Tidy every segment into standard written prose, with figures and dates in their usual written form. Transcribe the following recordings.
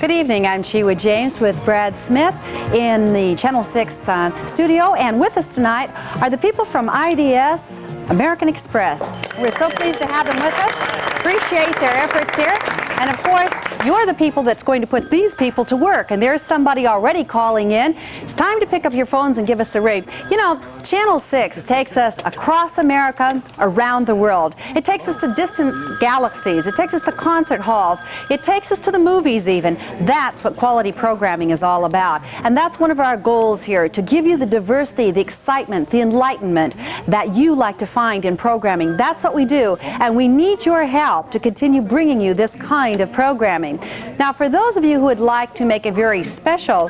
Good evening. I'm ewjxn with Brad Smith in the Channel 6 studio, and with us tonight are the people from IDS American Express. We're so pleased to have them with us. Appreciate their efforts here. And of course, you're the people that's going to put these people to work. And there's somebody already calling in. It's time to pick up your phones and give us a ring. You know, Channel 6 takes us across America, around the world. It takes us to distant galaxies. It takes us to concert halls. It takes us to the movies even. That's what quality programming is all about. And that's one of our goals here, to give you the diversity, the excitement, the enlightenment that you like to find in programming. That's what we do. And we need your help to continue bringing you this kind of programming. Now, for those of you who would like to make a very special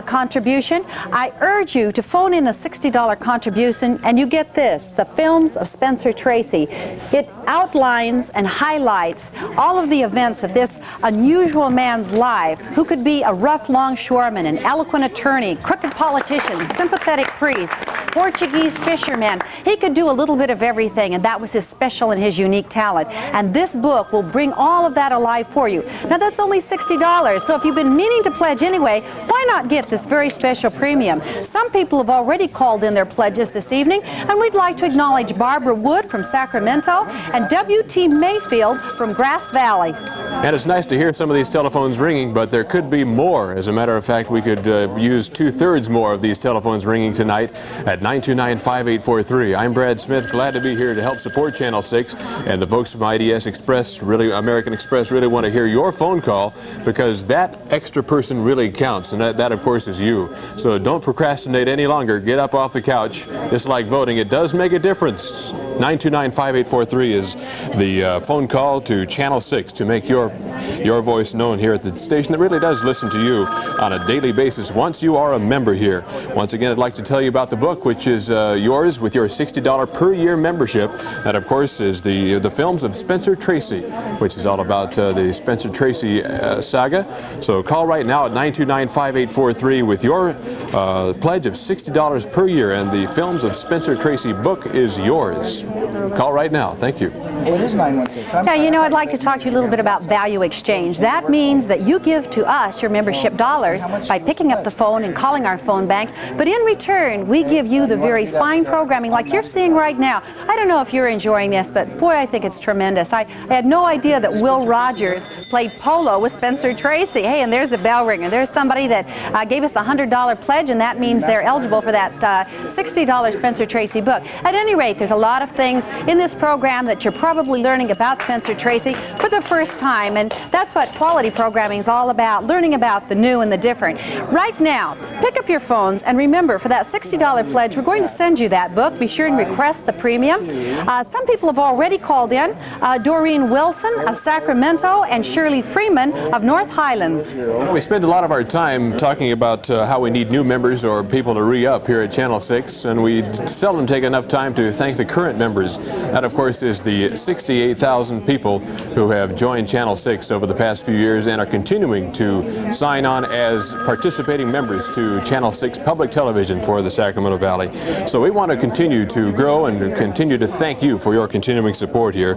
contribution, I urge you to phone in a $60 contribution, and you get this, the films of Spencer Tracy. It outlines and highlights all of the events of this unusual man's life, who could be a rough longshoreman, an eloquent attorney, crooked politician, sympathetic priest, Portuguese fisherman. He could do a little bit of everything, and that was his special and his unique talent. And this book will bring all of that alive for you. Now, that's only $60, so if you've been meaning to pledge anyway, why not get this very special premium? Some people have already called in their pledges this evening, and we'd like to acknowledge Barbara Wood from Sacramento and W.T. Mayfield from Grass Valley. And it's nice to hear some of these telephones ringing, but there could be more. As a matter of fact, we could use 2/3 more of these telephones ringing tonight at 929-5843. I'm Brad Smith, glad to be here to help support Channel 6, and the folks from IDS Express, American Express, really want to hear your phone call, because that extra person really counts, and that of course is you. So don't procrastinate any longer. Get up off the couch. Just like voting, it does make a difference. 929-5843 is the phone call to Channel 6 to make your voice known here at the station that really does listen to you on a daily basis once you are a member here. Once again, I'd like to tell you about the book, which is yours with your $60 per year membership. That, of course, is the films of Spencer Tracy, which is all about the Spencer Tracy saga. So call right now at 929-5843 with your pledge of $60 per year, and the films of Spencer Tracy book is yours. Call right now. Thank you. It is 916. Yeah, you know, I'd like to talk to you a little bit about value exchange. That means that you give to us your membership dollars by picking up the phone and calling our phone banks, but in return, we give you the very fine programming like you're seeing right now. I don't know if you're enjoying this, but boy, I think it's tremendous. I had no idea that Will Rogers played polo with Spencer Tracy. Hey, and there's a bell ringer. There's somebody that gave us a $100 pledge, and that means they're eligible for that $60 Spencer Tracy book. At any rate, there's a lot of things in this program that you're probably learning about Spencer Tracy for the first time, and that's what quality programming is all about, learning about the new and the different. Right now, pick up your phones, and remember, for that $60 pledge, we're going to send you that book. Be sure and request the premium. Some people have already called in. Doreen Wilson of Sacramento and Shirley Freeman of North Highlands. We spend a lot of our time talking about how we need new members or people to re-up here at Channel 6, and we seldom take enough time to thank the current members. That, of course, is the 68,000 people who have joined Channel 6 over the past few years and are continuing to sign on as participating members to Channel 6 Public Television for the Sacramento Valley. So we want to continue to grow and continue to thank you for your continuing support here,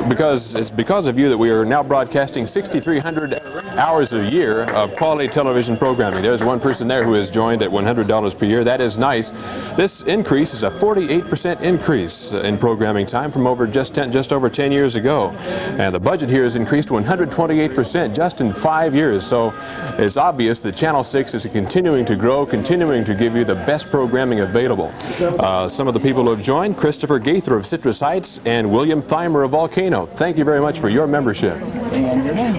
because it's because of you that we are now broadcasting 6,300 hours a year of quality television programming. There's one person there who has joined at $100 per year. That is nice. This increase is a 48% increase in programming time from just over 10 years ago. And the budget here has increased 128% just in 5 years. So it's obvious that Channel 6 is continuing to grow, continuing to give you the best programming available. Some of the people who have joined: Christopher Gaither of Citrus Heights and William Thymer of Volcano. Thank you very much for your membership.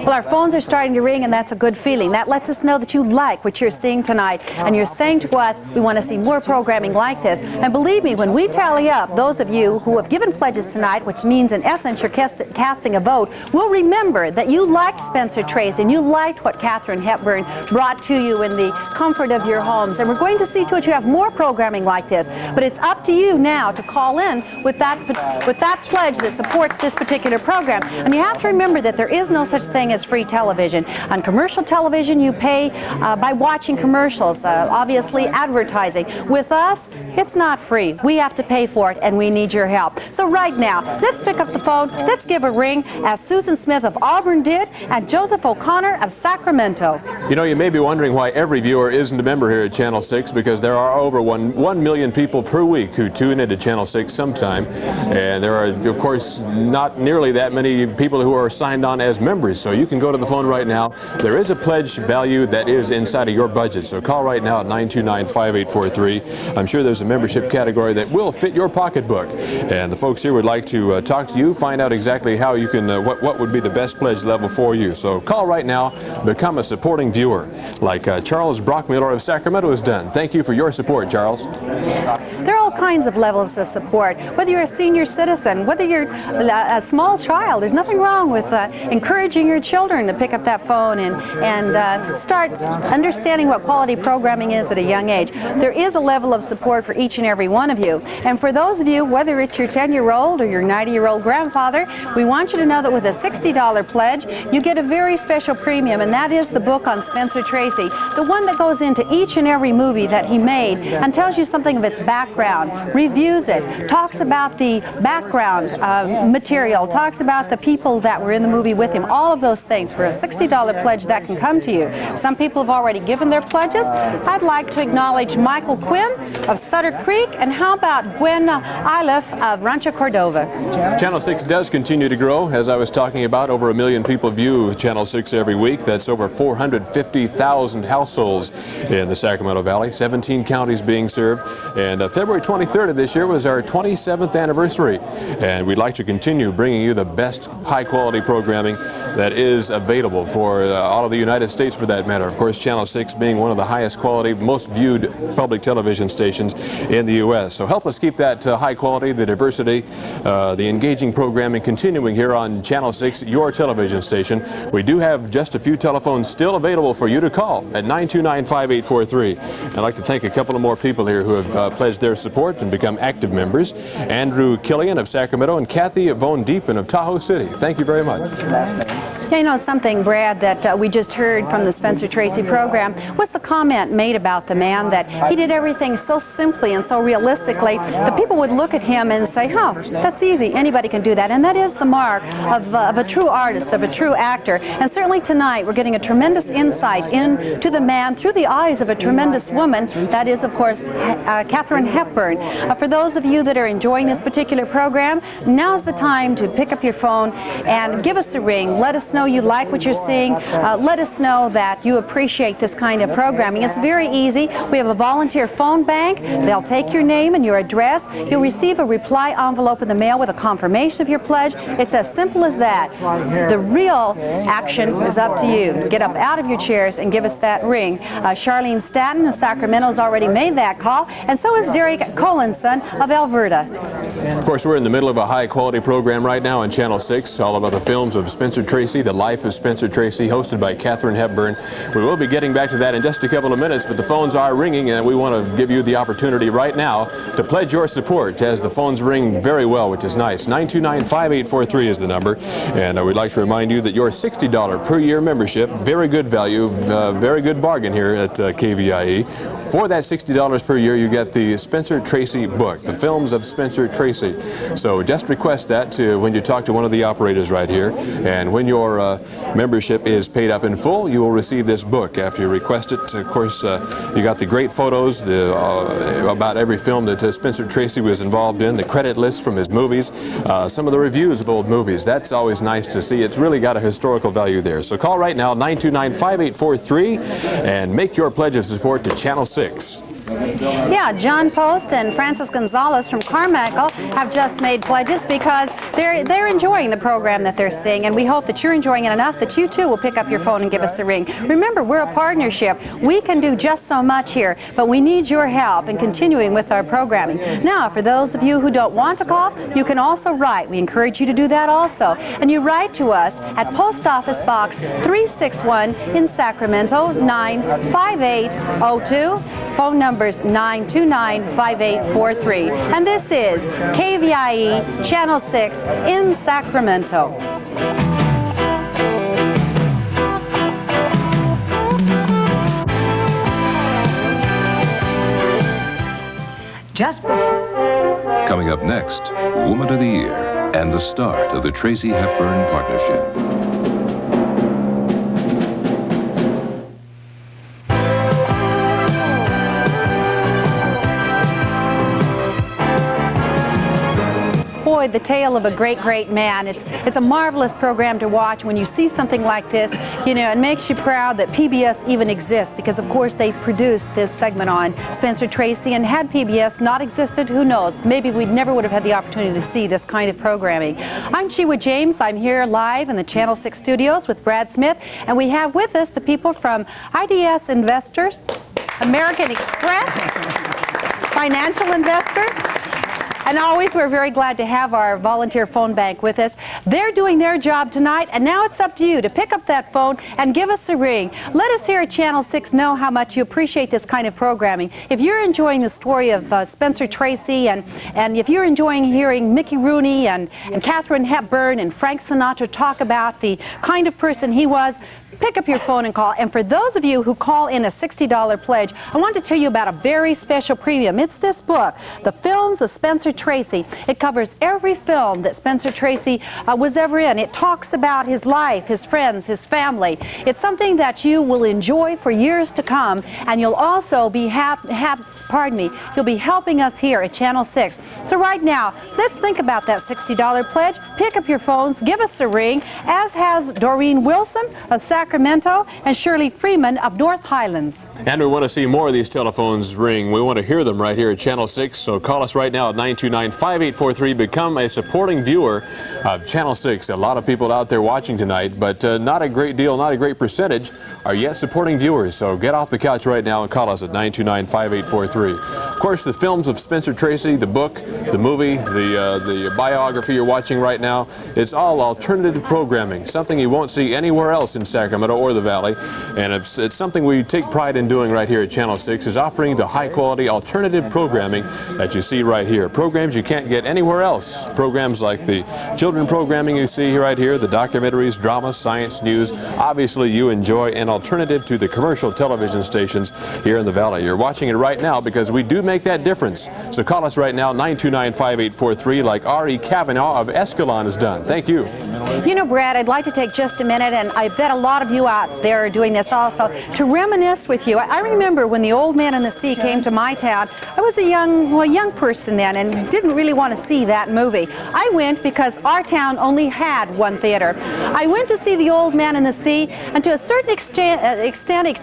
Well, our phones are starting to ring, and that's a good feeling. That lets us know that you like what you're seeing tonight, and you're saying to us, we want to see more programming like this. And believe me, when we tally up those of you who have given pledges tonight, which means in essence you're casting a vote, we'll remember that you liked Spencer Tracy and you liked what Katharine Hepburn brought to you in the comfort of your homes. And we're going to see to it you have more programming like this. But it's up to you now to call in with that pledge that supports this particular program. And you have to remember that there is is no such thing as free television. On commercial television, you pay by watching commercials, obviously advertising. With us, it's not free. We have to pay for it, and we need your help. So right now, let's pick up the phone, let's give a ring, as Susan Smith of Auburn did, and Joseph O'Connor of Sacramento. You know, you may be wondering why every viewer isn't a member here at Channel 6, because there are over 1 million people per week who tune into Channel 6 sometime, and there are, of course, not nearly that many people who are signed on as members. So you can go to the phone right now. There is a pledge value that is inside of your budget, so call right now at 929-5843. I'm sure there's a membership category that will fit your pocketbook, and the folks here would like to talk to you, find out exactly how you can, what would be the best pledge level for you. So call right now, become a supporting viewer, like Charles Brockmiller of Sacramento has done. Thank you for your support, Charles. There are all kinds of levels of support. Whether you're a senior citizen, whether you're a small child, there's nothing wrong with encouraging your children to pick up that phone and start understanding what quality programming is at a young age. There is a level of support for each and every one of you. And for those of you, whether it's your 10-year-old or your 90-year-old grandfather, we want you to know that with a $60 pledge, you get a very special premium, and that is the book on Spencer Tracy, the one that goes into each and every movie that he made and tells you something of its background, reviews it, talks about the background material, talks about the people that were in the movie with him, all of those things. For a $60 pledge, that can come to you. Some people have already given their pledges. I'd like to acknowledge Michael Quinn of Sutter Creek, and how about Gwen Iliff of Rancho Cordova. Channel 6 does continue to grow. As I was talking about, over 1 million people view Channel 6 every week. That's over 450,000 households in the Sacramento Valley, 17 counties being served. And February 23rd of this year was our 27th anniversary. And we'd like to continue bringing you the best high-quality programming that is available for all of the United States, for that matter. Of course, Channel 6 being one of the highest quality, most viewed public television stations in the U.S. So help us keep that high quality, the diversity, the engaging programming continuing here on Channel 6, your television station. We do have just a few telephones still available for you to call at 929-5843. I'd like to thank a couple of more people here who have pledged their support and become active members. Andrew Killian of Sacramento and Kathy Von Deepen of Tahoe City. Thank you very much. You know something, Brad, that we just heard from the Spencer Tracy program was the comment made about the man that he did everything so simply and so realistically that people would look at him and say, oh, that's easy, anybody can do that. And that is the mark of a true artist, of a true actor. And certainly tonight we're getting a tremendous insight into the man through the eyes of a tremendous woman. That is, of course, Katharine Hepburn. For those of you that are enjoying this particular program, now's the time to pick up your phone and give us a ring. Let us know you like what you're seeing. Let us know that you appreciate this kind of programming. It's very easy. We have a volunteer phone bank. They'll take your name and your address. You'll receive a reply envelope in the mail with a confirmation of your pledge. It's as simple as that. The real action is up to you. Get up out of your chairs and give us that ring. Charlene Statton of Sacramento has already made that call, and so is Derek Collinson of Alberta. Of course, we're in the middle of a high-quality program right now on Channel 6, all about the films of Spencer Tracy, The Life of Spencer Tracy, hosted by Katharine Hepburn. We will be getting back to that in just a couple of minutes, but the phones are ringing, and we want to give you the opportunity right now to pledge your support, as the phones ring very well, which is nice. 929-5843 is the number, and we'd like to remind you that your $60 per year membership, very good value, very good bargain here at KVIE. For that $60 per year, you get the Spencer Tracy book, the films of Spencer Tracy. So just request that when you talk to one of the operators right here, and when your membership is paid up in full, you will receive this book after you request it. Of course, you got the great photos about every film that Spencer Tracy was involved in, the credit list from his movies, some of the reviews of old movies. That's always nice to see. It's really got a historical value there. So call right now, 929-5843, and make your pledge of support to Channel 6. Yeah, John Post and Francis Gonzalez from Carmichael have just made pledges because they're enjoying the program that they're seeing, and we hope that you're enjoying it enough that you too will pick up your phone and give us a ring. Remember, we're a partnership. We can do just so much here, but we need your help in continuing with our programming. Now, for those of you who don't want to call, you can also write. We encourage you to do that also. And you write to us at Post Office Box 361 in Sacramento, 95802. Phone numbers 929-5843. And this is KVIE Channel 6 in Sacramento. just before. Coming up next, Woman of the Year and the start of the Tracy Hepburn partnership. Boy, the tale of a great, great man. It's a marvelous program to watch. When you see something like this, you know, it makes you proud that PBS even exists, because of course they produced this segment on Spencer Tracy, and had PBS not existed, who knows, maybe we never would have had the opportunity to see this kind of programming. I'm Shewa James. I'm here live in the Channel 6 studios with Brad Smith, and we have with us the people from IDS Investors, American Express, Financial Investors. And always, we're very glad to have our volunteer phone bank with us. They're doing their job tonight, and now it's up to you to pick up that phone and give us a ring. Let us here at Channel 6 know how much you appreciate this kind of programming. If you're enjoying the story of Spencer Tracy, and if you're enjoying hearing Mickey Rooney and Katharine Hepburn and Frank Sinatra talk about the kind of person he was, pick up your phone and call. And for those of you who call in a $60 pledge, I want to tell you about a very special premium. It's this book, The Films of Spencer Tracy. It covers every film that Spencer Tracy was ever in. It talks about his life, his friends, his family. It's something that you will enjoy for years to come, and you'll also be you'll be helping us here at Channel 6. So right now, let's think about that $60 pledge. Pick up your phones, give us a ring, as has Doreen Wilson of Sacramento and Shirley Freeman of North Highlands. And we want to see more of these telephones ring. We want to hear them right here at Channel 6. So call us right now at 929-5843. Become a supporting viewer of Channel 6. A lot of people out there watching tonight, but not a great deal, not a great percentage are yet supporting viewers. So get off the couch right now and call us at 929-5843. Of course, the films of Spencer Tracy, the book, the movie, the biography you're watching right now, it's all alternative programming, something you won't see anywhere else in Sacramento or the Valley. And it's something we take pride in doing right here at Channel 6, is offering the high-quality alternative programming that you see right here. Programs you can't get anywhere else. Programs like the children programming you see right here, the documentaries, dramas, science, news. Obviously, you enjoy an alternative to the commercial television stations here in the Valley. You're watching it right now because we do make that difference. So call us right now, 929-5843, like R.E. Kavanaugh of Escalon has done. Thank you. You know, Brad, I'd like to take just a minute, and I bet a lot of you out there are doing this also, to reminisce with you. I remember when The Old Man and the Sea came to my town. I was a young person then and didn't really want to see that movie. I went because our town only had one theater. I went to see The Old Man and the Sea, and to a certain extent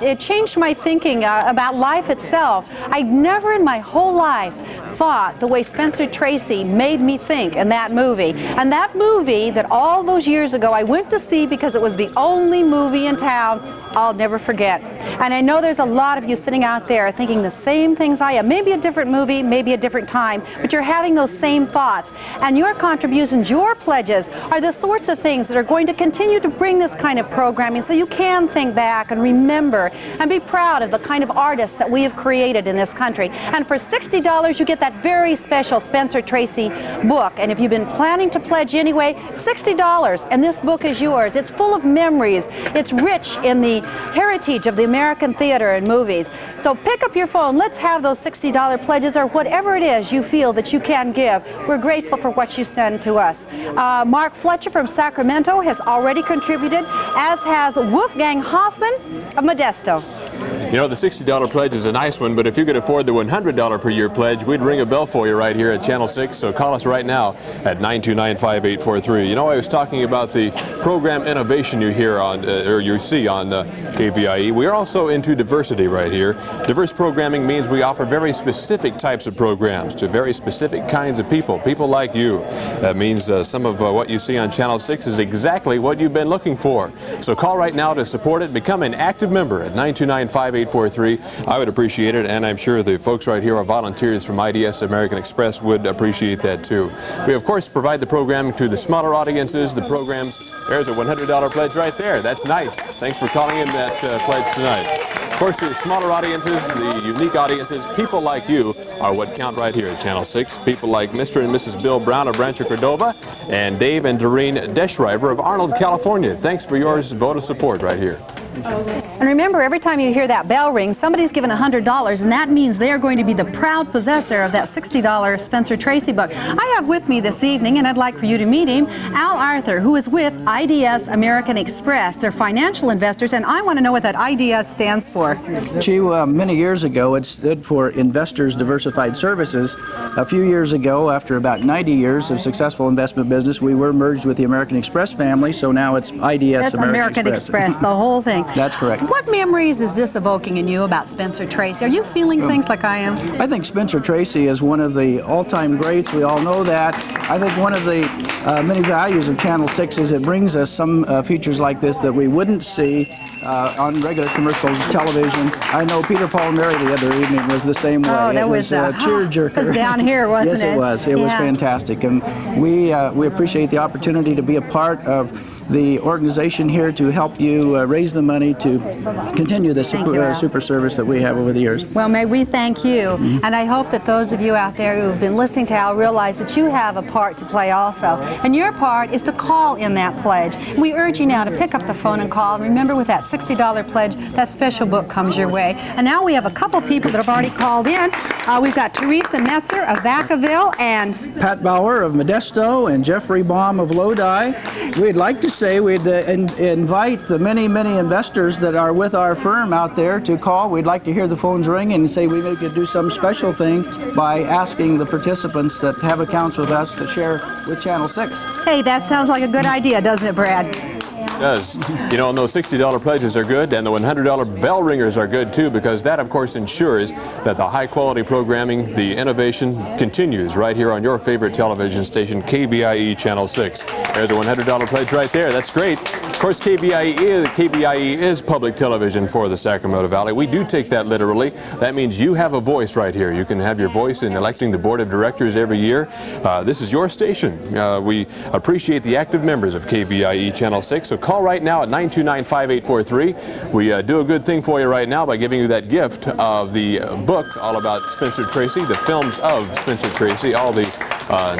it changed my thinking about life itself. I'd never in my whole life thought the way Spencer Tracy made me think in that movie. And that movie that all those years ago I went to see because it was the only movie in town, I'll never forget. And I know there's a lot of you sitting out there thinking the same things I am. Maybe a different movie, maybe a different time, but you're having those same thoughts. And your contributions, your pledges, are the sorts of things that are going to continue to bring this kind of programming, so you can think back and remember and be proud of the kind of artists that we have created in this country. And for $60, you get that very special Spencer Tracy book. And if you've been planning to pledge anyway, $60, and this book is yours. It's full of memories. It's rich in the heritage of the American theater and movies. So pick up your phone. Let's have those $60 pledges, or whatever it is you feel that you can give. We're grateful for what you send to us. Mark Fletcher from Sacramento has already contributed, as has Wolfgang Hoffman of Modesto. You know, the $60 pledge is a nice one, but if you could afford the $100 per year pledge, we'd ring a bell for you right here at Channel 6. So call us right now at 929-5843. You know, I was talking about the program innovation you hear on, or you see on KVIE. We are also into diversity right here. Diverse programming means we offer very specific types of programs to very specific kinds of people like you. That means some of what you see on Channel 6 is exactly what you've been looking for. So call right now to support it. Become an active member at 929-5843. I would appreciate it, and I'm sure the folks right here, our volunteers from IDS American Express, would appreciate that too. We of course provide the programming to the smaller audiences. The programs, there's a $100 pledge right there. That's nice. Thanks for calling in that pledge tonight. Of course, the smaller audiences, the unique audiences, people like you are what count right here at Channel 6. People like Mr. and Mrs. Bill Brown of Rancho Cordova and Dave and Doreen Deschriver of Arnold, California. Thanks for your vote of support right here. And remember, every time you hear that bell ring, somebody's given $100, and that means they are going to be the proud possessor of that $60 Spencer Tracy book. I have with me this evening, and I'd like for you to meet him, Al Arthur, who is with IDS American Express. They're financial investors, and I want to know what that IDS stands for. Gee, many years ago, it stood for Investors Diversified Services. A few years ago, after about 90 years of successful investment business, we were merged with the American Express family, so now it's IDS That's American Express, the whole thing. That's correct. What memories is this evoking in you about Spencer Tracy? Are you feeling things like I am? I think Spencer Tracy is one of the all-time greats. We all know that. I think one of the many values of Channel 6 is it brings us some features like this that we wouldn't see on regular commercial television. I know Peter Paul Mary the other evening was the same way. Oh, that it was a tearjerker. It was down here, wasn't it? Yes, it was. It was fantastic. And we appreciate the opportunity to be a part of the organization here to help you raise the money to continue the super service that we have over the years. Well, may we thank you. And I hope that those of you out there who have been listening to Al realize that you have a part to play also. And your part is to call in that pledge. We urge you now to pick up the phone and call. And remember, with that $60 pledge, that special book comes your way. And now we have a couple people that have already called in. We've got Teresa Metzer of Vacaville and Pat Bauer of Modesto and Jeffrey Baum of Lodi. We'd like to say we'd invite the many investors that are with our firm out there to call. We'd like to hear the phones ring and say we could do some special thing by asking the participants that have accounts with us to share with Channel 6. Hey, that sounds like a good idea, doesn't it, Brad? Does. You know, and those $60 pledges are good, and the $100 bell ringers are good too, because that of course ensures that the high quality programming, the innovation continues right here on your favorite television station, KVIE Channel 6. There's a $100 pledge right there. That's great. Of course, KVIE is public television for the Sacramento Valley. We do take that literally. That means you have a voice right here. You can have your voice in electing the board of directors every year. This is your station. We appreciate the active members of KVIE Channel 6. So call right now at 929-5843. We do a good thing for you right now by giving you that gift of the book all about Spencer Tracy, the films of Spencer Tracy, all the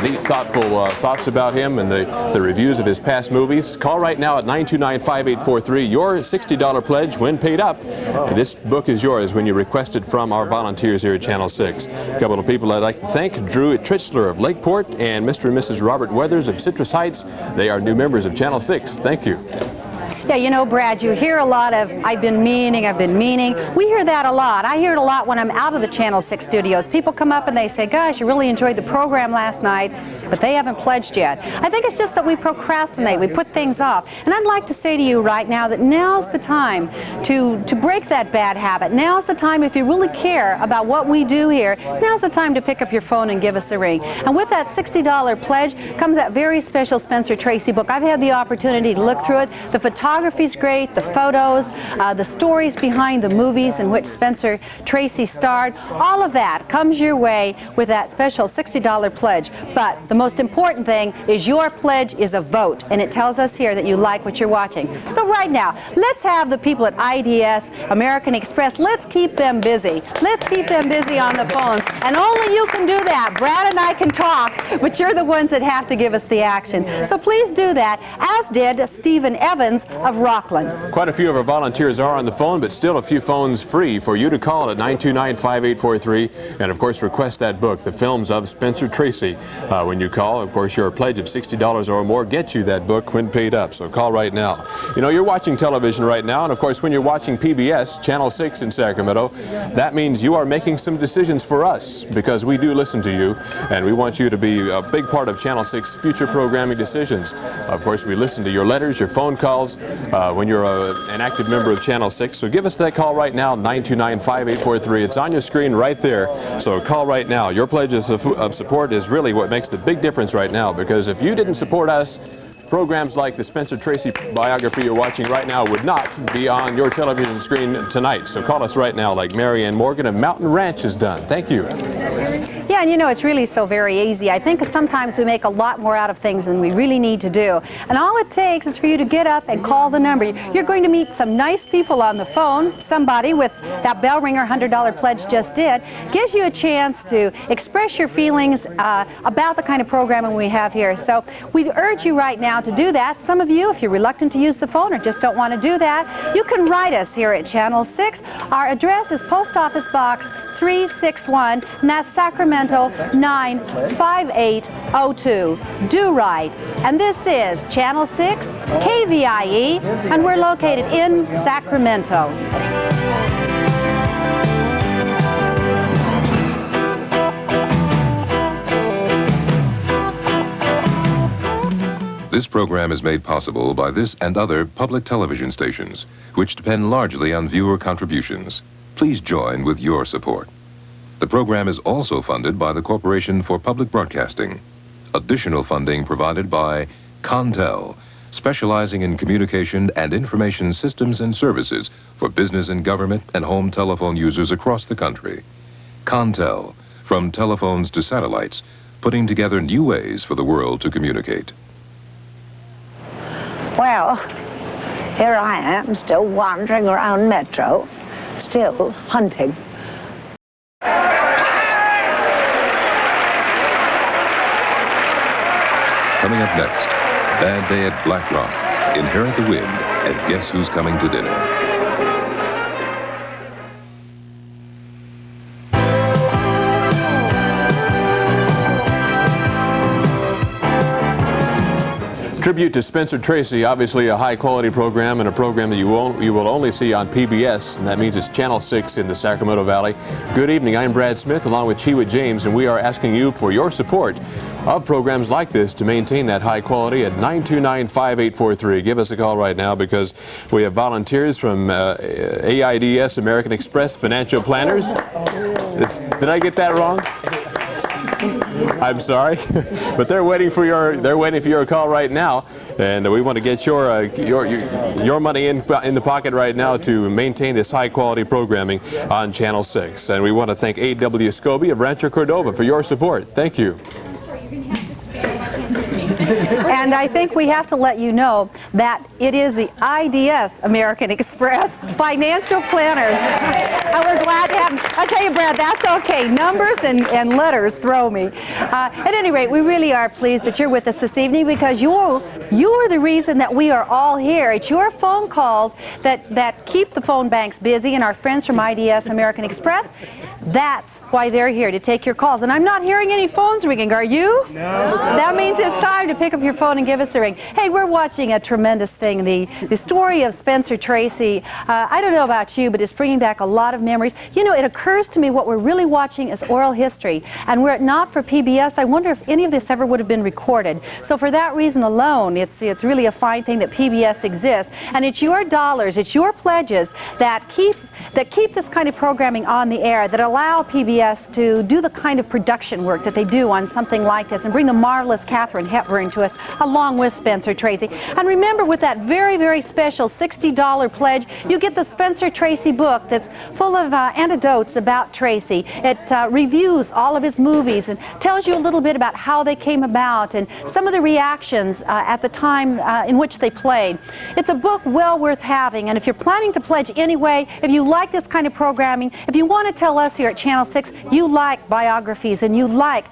neat, thoughtful thoughts about him and the reviews of his past movies. Call right now at 929-5843. Your $60 pledge when paid up. This book is yours when you request it from our volunteers here at Channel 6. A couple of people I'd like to thank: Drew Tritzler of Lakeport and Mr. and Mrs. Robert Weathers of Citrus Heights. They are new members of Channel 6. Thank you. Yeah, you know, Brad, you hear a lot of, I've been meaning. We hear that a lot. I hear it a lot when I'm out of the Channel 6 studios. People come up and they say, gosh, I really enjoyed the program last night, but they haven't pledged yet. I think it's just that we procrastinate, we put things off. And I'd like to say to you right now that now's the time to break that bad habit. Now's the time, if you really care about what we do here, now's the time to pick up your phone and give us a ring. And with that $60 pledge comes that very special Spencer Tracy book. I've had the opportunity to look through it. The photography's great, the photos, the stories behind the movies in which Spencer Tracy starred. All of that comes your way with that special $60 pledge. But the most important thing is your pledge is a vote, and it tells us here that you like what you're watching. So right now, let's have the people at IDS American Express, let's keep them busy. Let's keep them busy on the phones. And only you can do that. Brad and I can talk, but you're the ones that have to give us the action. So please do that, as did Stephen Evans of Rockland. Quite a few of our volunteers are on the phone, but still a few phones free for you to call at 929-5843 and of course request that book, The Films of Spencer Tracy. When you call, of course, your pledge of $60 or more gets you that book when paid up, so call right now. You know, you're watching television right now, and of course when you're watching PBS, Channel 6 in Sacramento, that means you are making some decisions for us, because we do listen to you, and we want you to be a big part of Channel 6 future programming decisions. Of course, we listen to your letters, your phone calls, when you're an active member of Channel 6. So give us that call right now, 929-5843. It's on your screen right there. So call right now. Your pledge of support is really what makes the big difference right now, because if you didn't support us, programs like the Spencer Tracy biography you're watching right now would not be on your television screen tonight. So call us right now, like Mary Ann Morgan of Mountain Ranch has done. Thank you. Yeah, Yeah, and you know, it's really so very easy. I think sometimes we make a lot more out of things than we really need to do. And all it takes is for you to get up and call the number. You're going to meet some nice people on the phone. Somebody with that bell ringer $100 pledge just did. Gives you a chance to express your feelings about the kind of programming we have here. So we urge you right now to do that. Some of you, if you're reluctant to use the phone or just don't want to do that, you can write us here at Channel 6. Our address is Post Office Box 361, and that's Sacramento 95802. Do write. And this is Channel 6, KVIE, and we're located in Sacramento. This program is made possible by this and other public television stations, which depend largely on viewer contributions. Please join with your support. The program is also funded by the Corporation for Public Broadcasting. Additional funding provided by Contel, specializing in communication and information systems and services for business and government and home telephone users across the country. Contel, from telephones to satellites, putting together new ways for the world to communicate. Well, here I am, still wandering around Metro, still hunting. Coming up next, Bad Day at Black Rock, Inherit the Wind, and Guess Who's Coming to Dinner. Tribute to Spencer Tracy, obviously a high-quality program and a program that you will only see on PBS, and that means it's Channel 6 in the Sacramento Valley. Good evening, I'm Brad Smith along with ewjxn, and we are asking you for your support of programs like this to maintain that high quality at 929-5843. Give us a call right now because we have volunteers from AIDS, American Express Financial Planners. Did I get that wrong? I'm sorry, but they're waiting for your call right now, and we want to get your money in the pocket right now to maintain this high quality programming on Channel 6. And we want to thank A.W. Scobie of Rancho Cordova for your support. Thank you. And I think we have to let you know that it is the IDS American Express Financial Planners. And we're glad to have them. I'll tell you, Brad, that's okay. Numbers and letters throw me. At any rate, we really are pleased that you're with us this evening because you are the reason that we are all here. It's your phone calls that keep the phone banks busy, and our friends from IDS American Express, that's why they're here, to take your calls. And I'm not hearing any phones ringing, are you? No. That means it's time to pick up your phone and give us a ring. Hey, we're watching a tremendous thing, the story of Spencer Tracy. I don't know about you, but it's bringing back a lot of memories. You know, it occurs to me what we're really watching is oral history. And were it not for PBS, I wonder if any of this ever would have been recorded. So for that reason alone, it's really a fine thing that PBS exists. And it's your dollars, it's your pledges that keep this kind of programming on the air, that allow PBS to do the kind of production work that they do on something like this and bring the marvelous Katharine Hepburn to us along with Spencer Tracy. And remember, with that very, very special $60 pledge, you get the Spencer Tracy book that's full of anecdotes about Tracy. It reviews all of his movies and tells you a little bit about how they came about and some of the reactions at the time in which they played. It's a book well worth having, and if you're planning to pledge anyway, if you like this kind of programming, if you want to tell us here at Channel 6 you like biographies and you like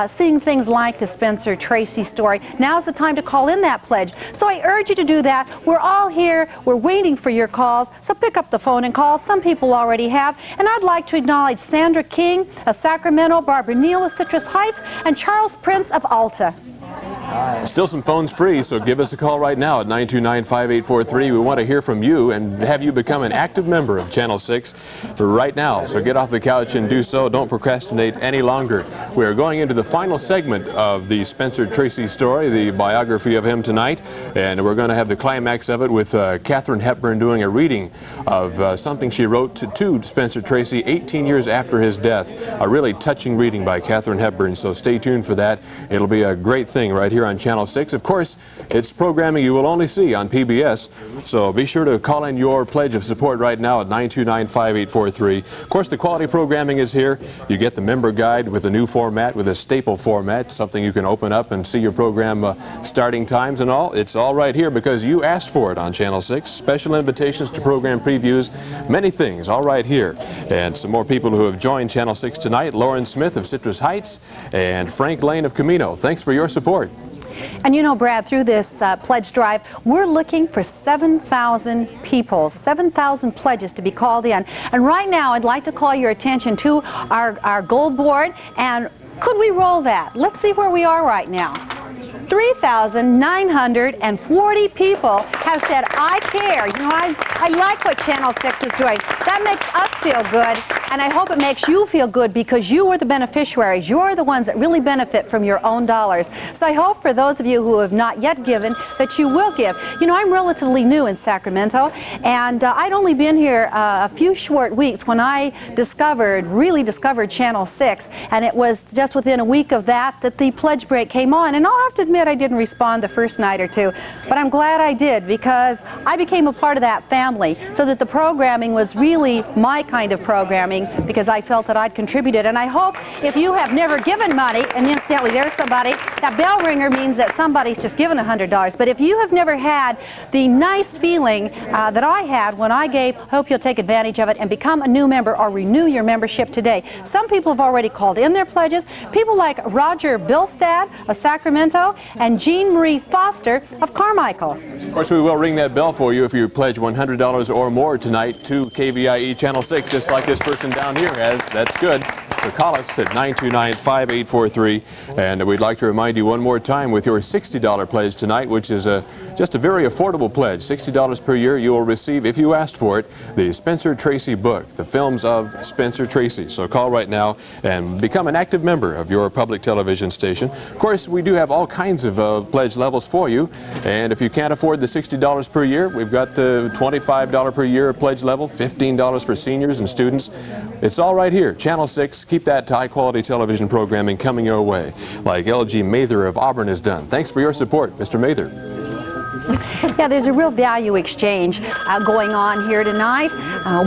seeing things like the Spencer Tracy story, now's the time to call in that pledge. So I urge you to do that. We're all here. We're waiting for your calls. So pick up the phone and call. Some people already have. And I'd like to acknowledge Sandra King of Sacramento, Barbara Neal of Citrus Heights, and Charles Prince of Alta. Still some phones free, so give us a call right now at 929-5843. We want to hear from you and have you become an active member of Channel 6 right now. So get off the couch and do so. Don't procrastinate any longer. We are going into the final segment of the Spencer Tracy story, the biography of him tonight, and we're going to have the climax of it with Katharine Hepburn doing a reading of something she wrote to Spencer Tracy 18 years after his death. A really touching reading by Katharine Hepburn, so stay tuned for that. It'll be a great thing right here here on Channel 6. Of course, it's programming you will only see on PBS, so be sure to call in your pledge of support right now at 929-5843. Of course, the quality programming is here. You get the member guide with a new format, with a staple format, something you can open up and see your program starting times and all. It's all right here because you asked for it on Channel 6. Special invitations to program previews, many things, all right here. And some more people who have joined Channel 6 tonight: Lauren Smith of Citrus Heights and Frank Lane of Camino. Thanks for your support. And you know, Brad, through this pledge drive, we're looking for 7,000 people, 7,000 pledges to be called in. And right now, I'd like to call your attention to our goal board. And could we roll that? Let's see where we are right now. 3,940 people have said, I care. You know, I like what Channel 6 is doing. That makes us feel good, and I hope it makes you feel good because you are the beneficiaries. You're the ones that really benefit from your own dollars. So I hope for those of you who have not yet given that you will give. You know, I'm relatively new in Sacramento, and I'd only been here a few short weeks when I really discovered Channel 6, and it was just within a week of that the pledge break came on. And I'll have to admit I didn't respond the first night or two, but I'm glad I did because I became a part of that family so that the programming was really my kind of programming because I felt that I'd contributed. And I hope if you have never given money, and incidentally there's somebody, that bell ringer means that somebody's just given $100, but if you have never had the nice feeling that I had when I gave, hope you'll take advantage of it and become a new member or renew your membership today. Some people have already called in their pledges, people like Roger Bilstad of Sacramento and Jean Marie Foster of Carmichael. Of course, we will ring that bell for you if you pledge $100 or more tonight to KVIE Channel 6, just like this person down here has. That's good. So call us at 929-5843, and we'd like to remind you one more time with your $60 pledge tonight, which is just a very affordable pledge. $60 per year you will receive, if you asked for it, the Spencer Tracy book, the films of Spencer Tracy. So call right now and become an active member of your public television station. Of course, we do have all kinds of pledge levels for you, and if you can't afford the $60 per year, we've got the $25 per year pledge level, $15 for seniors and students. It's all right here. Channel 6, keep that high-quality television programming coming your way, like LG Mather of Auburn has done. Thanks for your support, Mr. Mather. Yeah, there's a real value exchange going on here tonight.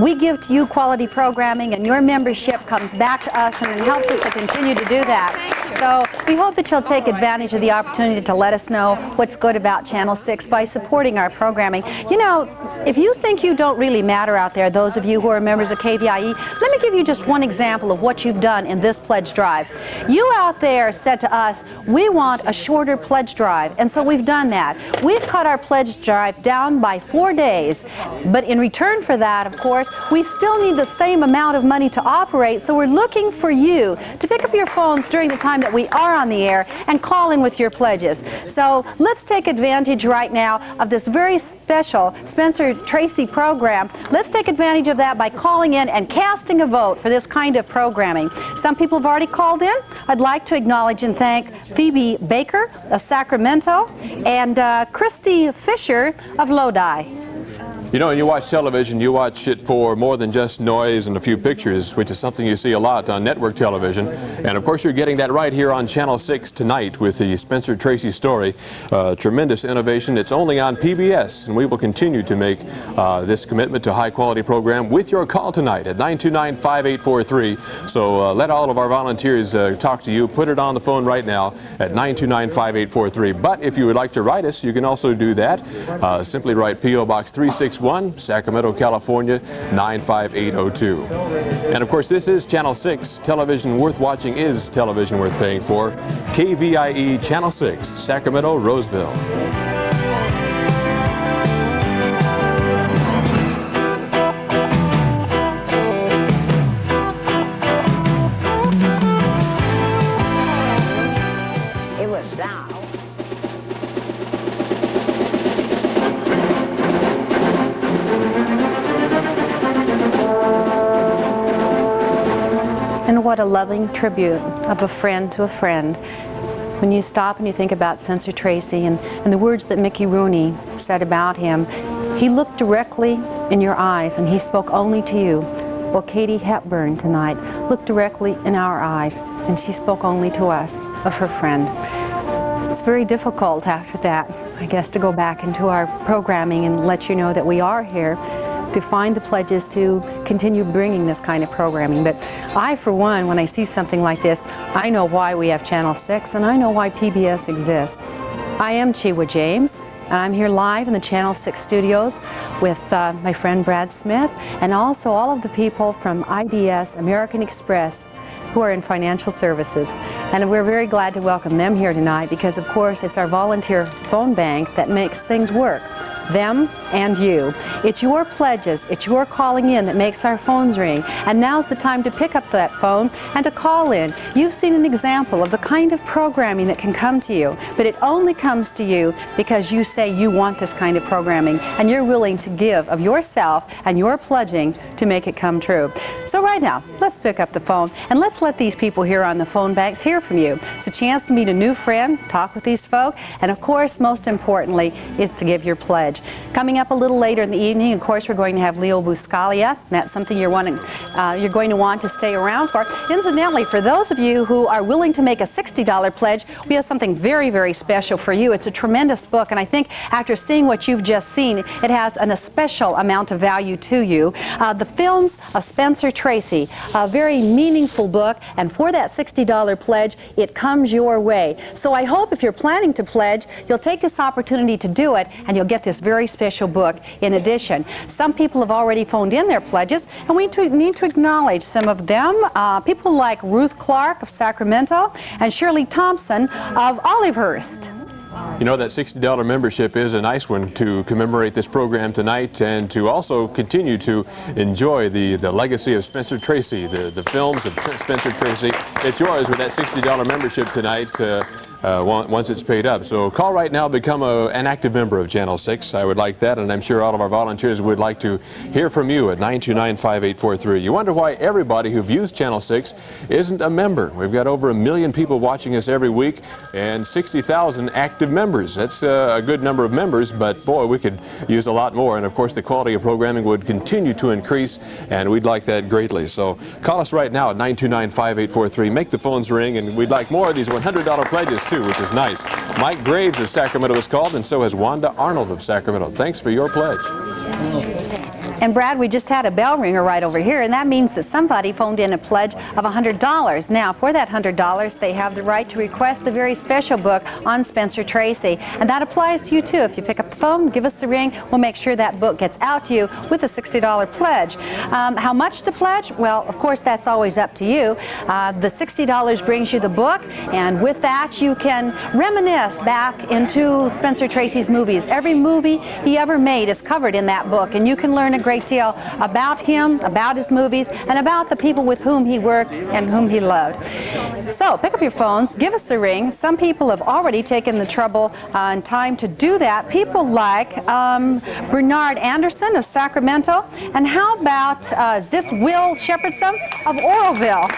We give to you quality programming, and your membership comes back to us, and it helps us to continue to do that. So we hope that you'll take advantage of the opportunity to let us know what's good about Channel 6 by supporting our programming. You know, if you think you don't really matter out there, those of you who are members of KVIE, let me give you just one example of what you've done in this pledge drive. You out there said to us, we want a shorter pledge drive, and so we've done that. We've cut our pledge drive down by 4 days, but in return for that, of course, we still need the same amount of money to operate, so we're looking for you to pick up your phones during the time that we are on the air and call in with your pledges. So let's take advantage right now of this very special Spencer Tracy program. Let's take advantage of that by calling in and casting a vote for this kind of programming. Some people have already called in. I'd like to acknowledge and thank Phoebe Baker of Sacramento and Christy Fisher of Lodi. You know, when you watch television, you watch it for more than just noise and a few pictures, which is something you see a lot on network television. And of course, you're getting that right here on Channel 6 tonight with the Spencer Tracy story. Tremendous innovation. It's only on PBS, and we will continue to make this commitment to high-quality program with your call tonight at 929-5843. So let all of our volunteers talk to you. Put it on the phone right now at 929-5843. But if you would like to write us, you can also do that. Simply write P.O. Box 361, Sacramento, California, 95802. And of course, this is Channel 6. Television worth watching is television worth paying for. KVIE Channel 6, Sacramento, Roseville. It was down. And what a loving tribute of a friend to a friend. When you stop and you think about Spencer Tracy and the words that Mickey Rooney said about him, he looked directly in your eyes and he spoke only to you. Well, Katie Hepburn tonight looked directly in our eyes and she spoke only to us of her friend. very difficult after that, I guess, to go back into our programming and let you know that we are here to find the pledges to continue bringing this kind of programming. But I, for one, when I see something like this, I know why we have Channel 6 and I know why PBS exists. I am Chiwa James, and I'm here live in the Channel 6 studios with my friend Brad Smith and also all of the people from IDS, American Express, who are in financial services. And we're very glad to welcome them here tonight because, of course, it's our volunteer phone bank that makes things work. Them and you. It's your pledges, it's your calling in that makes our phones ring. And now's the time to pick up that phone and to call in. You've seen an example of the kind of programming that can come to you, but it only comes to you because you say you want this kind of programming and you're willing to give of yourself and your pledging to make it come true. So right now, let's pick up the phone and let's let these people here on the phone banks hear from you. It's a chance to meet a new friend, talk with these folk, and of course, most importantly, is to give your pledge. Coming up a little later in the evening, of course, we're going to have Leo Buscalia. And that's something you're going to want to stay around for. Incidentally, for those of you who are willing to make a $60 pledge, we have something very, very special for you. It's a tremendous book, and I think after seeing what you've just seen, it has a special amount of value to you. The Films of Spencer Tracy, a very meaningful book, and for that $60 pledge, it comes your way. So I hope if you're planning to pledge, you'll take this opportunity to do it, and you'll get this very special book in addition. Some people have already phoned in their pledges, and we need to acknowledge some of them. People like Ruth Clark of Sacramento and Shirley Thompson of Olivehurst. You know, that $60 membership is a nice one to commemorate this program tonight and to also continue to enjoy the legacy of Spencer Tracy, the films of Spencer Tracy. It's yours with that $60 membership tonight. Once it's paid up. So call right now, become an active member of Channel 6. I would like that, and I'm sure all of our volunteers would like to hear from you at 929-5843. You wonder why everybody who views Channel 6 isn't a member. We've got over 1 million people watching us every week and 60,000 active members. That's a good number of members, but boy, we could use a lot more, and of course the quality of programming would continue to increase, and we'd like that greatly. So call us right now at 929-5843. Make the phones ring, and we'd like more of these $100 pledges too, which is nice. Mike Graves of Sacramento was called, and so has Wanda Arnold of Sacramento. Thanks for your pledge. And Brad, we just had a bell ringer right over here, and that means that somebody phoned in a pledge of $100. Now, for that $100, they have the right to request the very special book on Spencer Tracy. And that applies to you, too. If you pick up the phone, give us the ring, we'll make sure that book gets out to you with a $60 pledge. How much to pledge? Well, of course, that's always up to you. The $60 brings you the book, and with that, you can reminisce back into Spencer Tracy's movies. Every movie he ever made is covered in that book, and you can learn a great deal about him, about his movies, and about the people with whom he worked and whom he loved. So pick up your phones, give us the ring. Some people have already taken the trouble and time to do that. People like Bernard Anderson of Sacramento, and how about this Will Shepherdson of Oroville.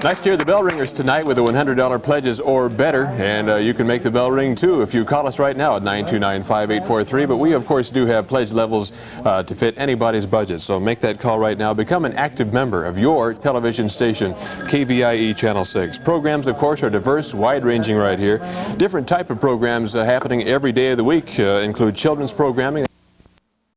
Nice to hear the bell ringers tonight with the $100 pledges or better, and you can make the bell ring too if you call us right now at 929-5843. But we of course do have pledge levels to fit anybody's budget, so make that call right now. Become an active member of your television station, KVIE Channel 6. Programs of course are diverse, wide-ranging right here. Different type of programs happening every day of the week include children's programming.